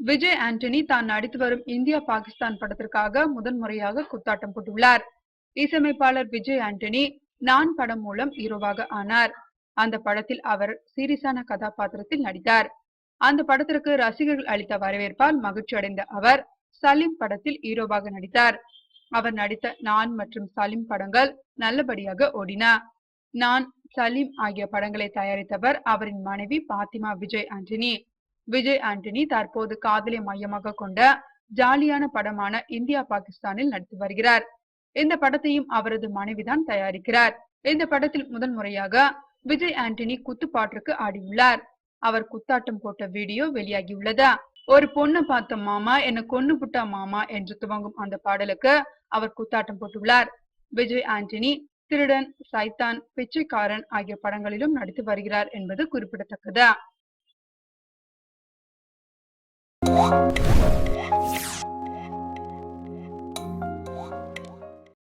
விஜய் ஆண்டனி தான் நடித்து வரும் இந்தியா பாகிஸ்தான் படத்திற்காக முதன்முறையாக குத்தாட்டம் போட்டுள்ளார். இசையமைப்பாளர் விஜய் ஆண்டனி நான் படம் மூலம் ஹீரோவாக ஆனார். அந்த படத்தில் அவர் சீரியஸான கதாபாத்திரத்தில் நடித்தார். அந்த படத்திற்கு ரசிகர்கள் அளித்த வரவேற்பால் மகிழ்ச்சி அடைந்த அவர் சலீம் படத்தில் ஹீரோவாக நடித்தார். அவர் நடித்த நான் மற்றும் சலீம் படங்கள் நல்லபடியாக ஓடின. நான், சலீம் ஆகிய படங்களை தயாரித்தவர் அவரின் மனைவி பாத்திமா விஜய் ஆண்டனி. விஜய் ஆண்டனி தற்போது காதலை மையமாக கொண்ட ஜாலியான படமான இந்தியா பாகிஸ்தானில் நடித்து வருகிறார். இந்த படத்தையும் அவரது மனைவிதான் தயாரிக்கிறார். இந்த படத்தில் முதன் முறையாக விஜய் ஆண்டனி குத்துப்பாட்டிற்கு ஆடியுள்ளார். அவர் குத்தாட்டம் போட்ட வீடியோ வெளியாகியுள்ளது. ஒரு பொண்ணை பார்த்த மாமா என்ன கொன்னு புட்டா மாமா என்று துவங்கும் அந்த பாடலுக்கு அவர் குத்தாட்டம் போட்டுள்ளார். விஜய் ஆண்டனி திருடன், சைத்தான், பிச்சைக்காரன் ஆகிய படங்களிலும் நடித்து வருகிறார் என்பது குறிப்பிடத்தக்கது.